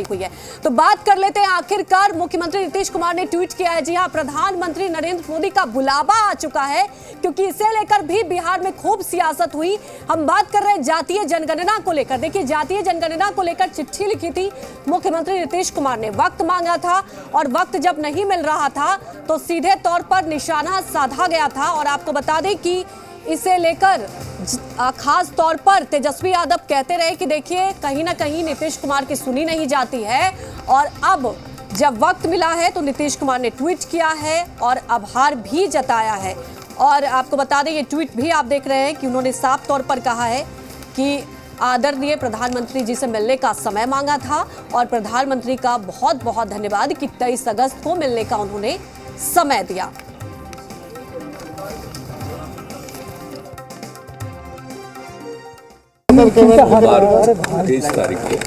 हुई है। तो बात कर लेते हैं, आखिरकार मुख्यमंत्री नीतीश कुमार ने ट्वीट किया है। जी हां, प्रधानमंत्री नरेंद्र मोदी का बुलावा आ चुका है, क्योंकि इसे लेकर भी बिहार में खूब सियासत हुई। हम बात कर रहे हैं जातीय जनगणना को लेकर। देखिए, जातीय जनगणना को लेकर चिट्ठी लिखी थी मुख्यमंत्री नीतीश कुमार ने, वक्त मांगा था और वक्त जब नहीं मिल रहा था तो सीधे तौर पर निशाना साधा गया था। और आपको बता दें कि इसे लेकर खास तौर पर तेजस्वी यादव कहते रहे कि देखिए, कहीं ना कहीं नीतीश कुमार की सुनी नहीं जाती है। और अब जब वक्त मिला है तो नीतीश कुमार ने ट्वीट किया है और आभार भी जताया है। और आपको बता दें, ये ट्वीट भी आप देख रहे हैं कि उन्होंने साफ तौर पर कहा है कि आदरणीय प्रधानमंत्री जी से मिलने का समय मांगा था और प्रधानमंत्री का बहुत बहुत धन्यवाद कि 23 अगस्त को मिलने का उन्होंने समय दिया। 23 तारीख को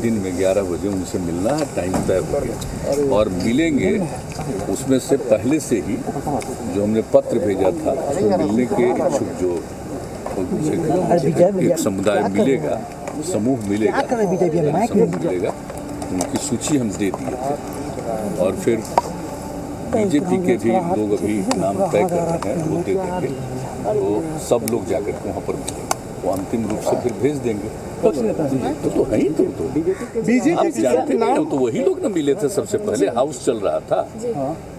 दिन में 11 बजे उनसे मिलना टाइम तय हो गया और मिलेंगे। उसमें से पहले से ही जो हमने पत्र भेजा था, उसमें मिलने के इच्छुक जो एक समुदाय मिलेगा, समूह मिलेगा, उनकी सूची हम दे दिए थे। और फिर बीजेपी के भी लोग अभी नाम तय कर रहे हैं, वो दे देंगे, तो सब लोग जाकर के वहाँ पर मिलेंगे, वो अंतिम रूप से फिर भेज देंगे। तो है ही तो बीजेपी आप जानते नहीं हो, तो वही लोग ना मिले थे सबसे पहले, हाउस चल रहा था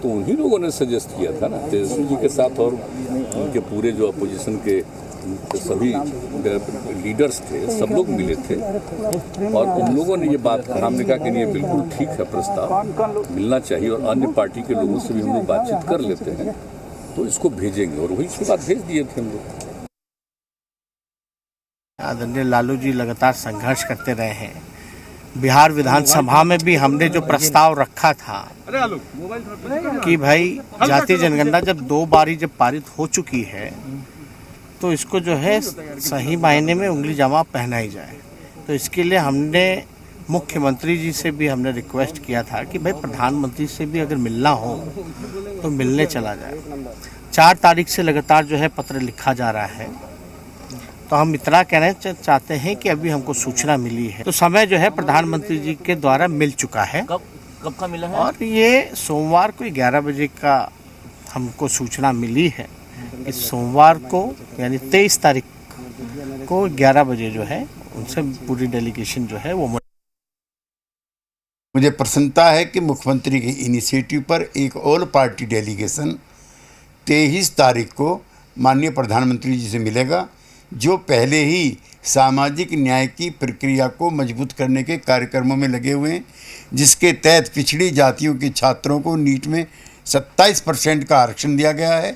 तो उन्हीं लोगों ने सजेस्ट किया था ना, तेजस्वी जी के साथ और उनके पूरे जो अपोजिशन के सभी लीडर्स थे, सब लोग मिले थे और उन लोगों ने ये बात कहा। हमने कहा कि ये बिल्कुल ठीक है, प्रस्ताव मिलना चाहिए और अन्य पार्टी के लोगों से भी हम लोग बातचीत कर लेते हैं, तो इसको भेजेंगे। और वही इसके बाद भेज दिए थे हम लोग। आदरणीय लालू जी लगातार संघर्ष करते रहे हैं। बिहार विधानसभा में भी हमने जो प्रस्ताव रखा था कि भाई जातीय जनगणना जब 2 बारी जब पारित हो चुकी है तो इसको जो है सही मायने में उंगली जमा पहनाई जाए। तो इसके लिए हमने मुख्यमंत्री जी से भी हमने रिक्वेस्ट किया था कि भाई प्रधानमंत्री से भी अगर मिलना हो तो मिलने चला जाए। 4 तारीख से लगातार जो है पत्र लिखा जा रहा है। तो हम इतना कहना चाहते हैं कि अभी हमको सूचना मिली है, तो समय जो है प्रधानमंत्री जी के द्वारा मिल चुका है। कब का मिला है? और ये सोमवार को 11 बजे का हमको सूचना मिली है कि सोमवार को यानी 23 तारीख को 11 बजे जो है उनसे पूरी डेलीगेशन जो है वो। मुझे प्रसन्नता है कि मुख्यमंत्री के इनिशिएटिव पर एक ऑल पार्टी डेलीगेशन 23 तारीख को माननीय प्रधानमंत्री जी से मिलेगा, जो पहले ही सामाजिक न्याय की प्रक्रिया को मजबूत करने के कार्यक्रमों में लगे हुए हैं, जिसके तहत पिछड़ी जातियों के छात्रों को नीट में 27% का आरक्षण दिया गया है।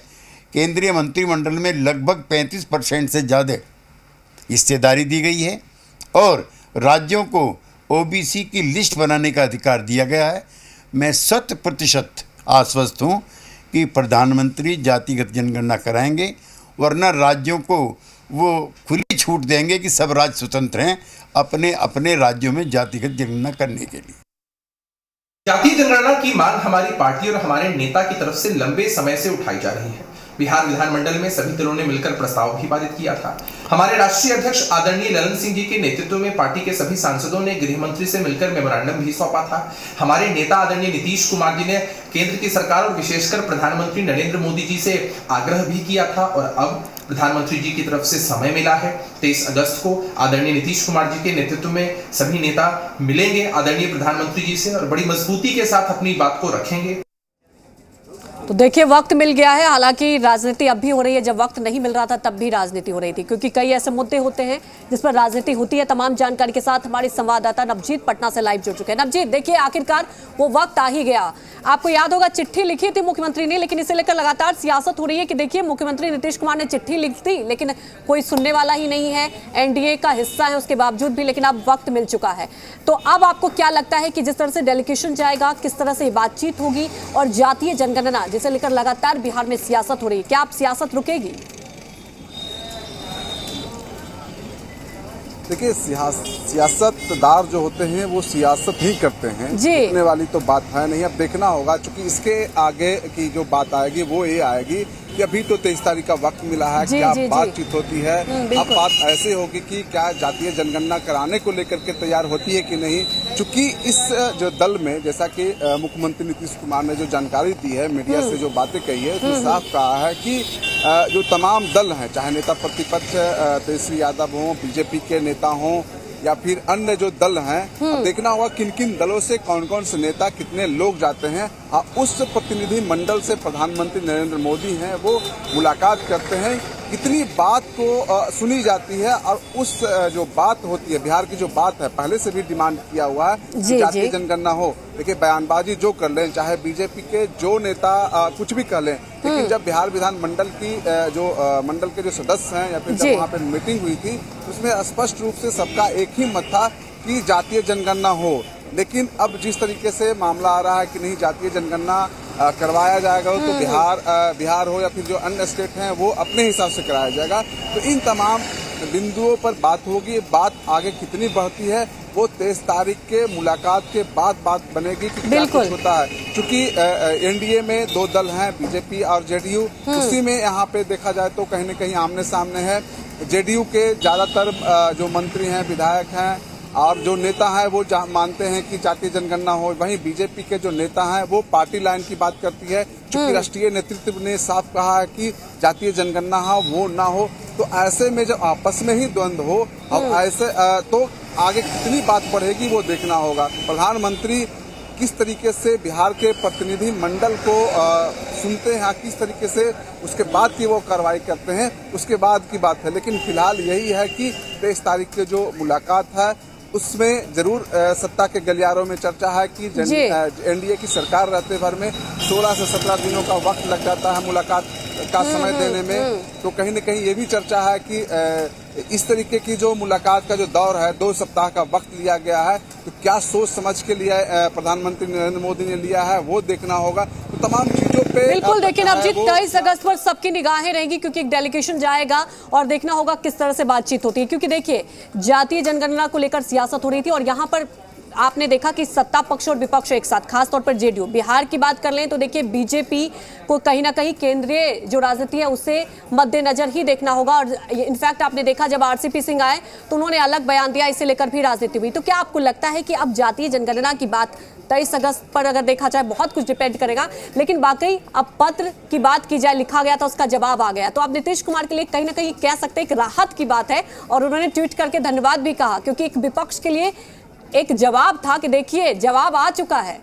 केंद्रीय मंत्रिमंडल में लगभग 35% से ज़्यादा हिस्सेदारी दी गई है और राज्यों को ओबीसी की लिस्ट बनाने का अधिकार दिया गया है। मैं 100% आश्वस्त हूँ कि प्रधानमंत्री जातिगत जनगणना कराएंगे, वरना राज्यों को वो खुली छूट देंगे कि सब राज्य स्वतंत्र हैं अपने अपने राज्यों में जातिगत जनगणना करने के लिए। जातीय जनगणना की मांग हमारी पार्टी और हमारे नेता की तरफ से लंबे समय से उठाई जा रही है। बिहार विधानमंडल में सभी दलों ने मिलकर प्रस्ताव भी पारित किया था। हमारे राष्ट्रीय अध्यक्ष आदरणीय ललन सिंह जी के नेतृत्व में पार्टी के सभी सांसदों ने गृह मंत्री से मिलकर मेमोरेंडम भी सौंपा था। हमारे नेता आदरणीय नीतीश कुमार जी ने केंद्र की सरकार और विशेषकर प्रधानमंत्री नरेंद्र मोदी जी से आग्रह भी किया था और अब प्रधानमंत्री जी की तरफ से समय मिला है। 23 अगस्त को आदरणीय नीतीश कुमार जी के नेतृत्व में सभी नेता मिलेंगे आदरणीय प्रधानमंत्री जी से और बड़ी मजबूती के साथ अपनी बात को रखेंगे। तो देखिए, वक्त मिल गया है। हालांकि राजनीति अब भी हो रही है, जब वक्त नहीं मिल रहा था तब भी राजनीति हो रही थी, क्योंकि कई ऐसे मुद्दे होते हैं जिस पर राजनीति होती है। तमाम जानकारी के साथ हमारे संवाददाता नवजीत पटना से लाइव जुड़ चुके हैं। नवजीत, देखिए, आखिरकार वो वक्त आ ही गया। आपको याद होगा, चिट्ठी लिखी थी मुख्यमंत्री ने, लेकिन इसे लेकर लगातार सियासत हो रही है कि देखिए, मुख्यमंत्री नीतीश कुमार ने चिट्ठी लिखी थी लेकिन कोई सुनने वाला ही नहीं है, एनडीए का हिस्सा है उसके बावजूद भी, लेकिन अब वक्त मिल चुका है। तो अब आपको क्या लगता है कि जिस तरह से डेलीगेशन जाएगा, किस तरह से बातचीत होगी और जातीय जनगणना जिसे लेकर लगातार बिहार में सियासत हो रही है, क्या अब सियासत रुकेगी? देखिए, सियासतदार जो होते हैं वो सियासत ही करते हैं, रुकने वाली तो बात है नहीं। अब देखना होगा, क्योंकि इसके आगे की जो बात आएगी वो ये आएगी कि अभी तो 23 तारीख का वक्त मिला है, जी, क्या जी, बातचीत होती है। अब बिल्कुल। बात ऐसे होगी कि क्या जातीय जनगणना कराने को लेकर के तैयार होती है कि नहीं, चूंकि इस जो दल में, जैसा कि मुख्यमंत्री नीतीश कुमार ने जो जानकारी दी है, मीडिया से जो बातें कही है, उसमें साफ कहा है कि जो तमाम दल हैं, चाहे नेता प्रतिपक्ष तेजस्वी यादव हों, बीजेपी के नेता हों या फिर अन्य जो दल हैं, अब देखना होगा किन किन दलों से कौन कौन से नेता, कितने लोग जाते हैं और उस प्रतिनिधि मंडल से प्रधानमंत्री नरेंद्र मोदी हैं वो मुलाकात करते हैं, कितनी बात को सुनी जाती है। और उस जो बात होती है, बिहार की जो बात है, पहले से भी डिमांड किया हुआ है कि जातीय जनगणना हो। देखिए, बयानबाजी जो कर लें, चाहे बीजेपी के जो नेता कुछ भी कर लें, लेकिन जब बिहार विधानमंडल की जो मंडल के जो सदस्य हैं या फिर जब वहाँ पे मीटिंग हुई थी, उसमें स्पष्ट रूप से सबका एक ही मत था कि जातीय जनगणना हो। लेकिन अब जिस तरीके से मामला आ रहा है कि नहीं, जातीय जनगणना करवाया जाएगा, तो बिहार हो या फिर जो अन्य स्टेट हैं वो अपने हिसाब से कराया जाएगा। तो इन तमाम बिंदुओं पर बात होगी। बात आगे कितनी बढ़ती है वो 23 तारीख के मुलाकात के बाद बात बनेगी कि क्या कुछ होता है। चूंकि एनडीए में दो दल हैं, बीजेपी और जेडीयू, उसी में यहाँ पे देखा जाए तो कहीं न कहीं आमने सामने है। जेडीयू के ज्यादातर जो मंत्री हैं, विधायक हैं और जो नेता हैं वो मानते हैं कि जातीय जनगणना हो। वहीं बीजेपी के जो नेता हैं वो पार्टी लाइन की बात करती है, चूंकि राष्ट्रीय नेतृत्व ने साफ कहा है कि जातीय जनगणना हो वो ना हो। तो ऐसे में जब आपस में ही द्वंद्व हो और ऐसे तो आगे कितनी बात बढ़ेगी वो देखना होगा। प्रधानमंत्री किस तरीके से बिहार के प्रतिनिधि मंडल को सुनते हैं, किस तरीके से उसके बाद की वो कार्रवाई करते हैं, उसके बाद की बात है। लेकिन फिलहाल यही है कि 23 तारीख की जो मुलाकात है उसमें जरूर सत्ता के गलियारों में चर्चा है कि एनडीए की सरकार रहते भर में 16 से 17 दिनों का वक्त लग जाता है मुलाकात का समय देने में। तो कहीं न कहीं ये भी चर्चा है कि इस तरीके की जो मुलाकात का जो दौर है, 2 सप्ताह का वक्त लिया गया है, तो क्या सोच समझ के लिए प्रधानमंत्री नरेंद्र मोदी ने लिया है वो देखना होगा। तो तमाम चीजों पे बिल्कुल। लेकिन अब जी 23 अगस्त पर सबकी निगाहें रहेंगी क्योंकि एक डेलीगेशन जाएगा और देखना होगा किस तरह से बातचीत होती है। क्योंकि देखिए, जातीय जनगणना को लेकर सियासत हो रही थी और यहाँ पर आपने देखा कि सत्ता पक्ष और विपक्ष एक साथ, खासतौर पर जेडीयू। बिहार की बात कर लें तो देखिए, बीजेपी को कहीं ना कहीं केंद्रीय जो राजनीति है उसे मद्देनजर ही देखना होगा। और इनफैक्ट आपने देखा जब आरसीपी सिंह आए तो उन्होंने अलग बयान दिया, इसे लेकर भी राजनीति हुई। तो क्या आपको लगता है कि अब जातीय जनगणना की बात 23 अगस्त पर अगर देखा जाए, बहुत कुछ डिपेंड करेगा, लेकिन वाकई अब पत्र की बात की जाए, लिखा गया था, उसका जवाब आ गया, तो अब नीतीश कुमार के लिए कहीं ना कहीं कह सकते हैं एक राहत की बात है। और उन्होंने ट्वीट करके धन्यवाद भी कहा, क्योंकि एक विपक्ष के लिए एक जवाब था कि देखिए जवाब आ चुका है।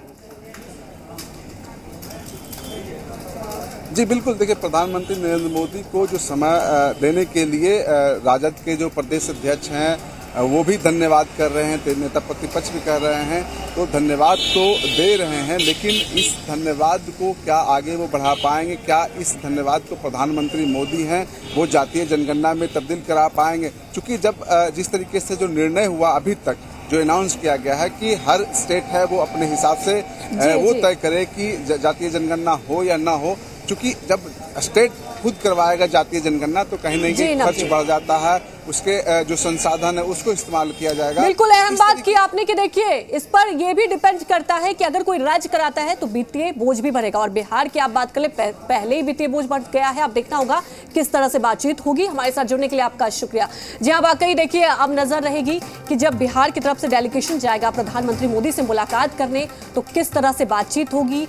जी बिल्कुल। देखिए, प्रधानमंत्री नरेंद्र मोदी को जो समय देने के लिए राजद के जो प्रदेश अध्यक्ष हैं वो भी धन्यवाद कर रहे हैं, नेता प्रतिपक्ष भी कर रहे हैं, तो धन्यवाद तो दे रहे हैं। लेकिन इस धन्यवाद को क्या आगे वो बढ़ा पाएंगे? क्या इस धन्यवाद को प्रधानमंत्री मोदी हैं वो जातीय जनगणना में तब्दील करा पाएंगे? क्योंकि जब जिस तरीके से जो निर्णय हुआ अभी तक, जो अनाउंस किया गया है कि हर स्टेट है वो अपने हिसाब से वो तय करे कि जातीय जनगणना हो या ना हो। चूंकि जब स्टेट खुद करवाएगा जातीय जनगणना तो कहीं ना कहीं खर्च बढ़ जाता है, उसके जो संसाधन है उसको इस्तेमाल किया जाएगा। बिल्कुल अहम बात की आपने कि देखिए, इस पर यह भी डिपेंड करता है कि अगर कोई राज्य कराता है तो वित्तीय बोझ भी बढ़ेगा। और बिहार की आप बात कर ले, पहले ही वित्तीय बोझ बढ़ गया है। अब देखना होगा किस तरह से बातचीत होगी। हमारे साथ जुड़ने के लिए आपका शुक्रिया। जी हाँ, वाकई देखिए, अब नजर रहेगी कि जब बिहार की तरफ से डेलीगेशन जाएगा प्रधानमंत्री मोदी से मुलाकात करने, तो किस तरह से बातचीत होगी,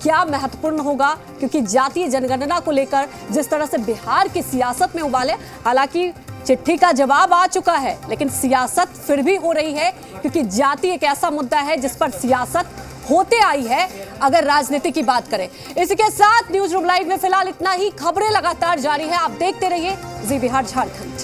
क्या महत्वपूर्ण होगा। क्योंकि जातीय जनगणना को लेकर जिस तरह से बिहार की सियासत में उबाल है, हालांकि चिट्ठी का जवाब आ चुका है, लेकिन सियासत फिर भी हो रही है, क्योंकि जाति एक ऐसा मुद्दा है जिस पर सियासत होते आई है अगर राजनीति की बात करें। इसी के साथ न्यूज रूम लाइव में फिलहाल इतना ही। खबरें लगातार जारी है, आप देखते रहिए जी बिहार झारखंड।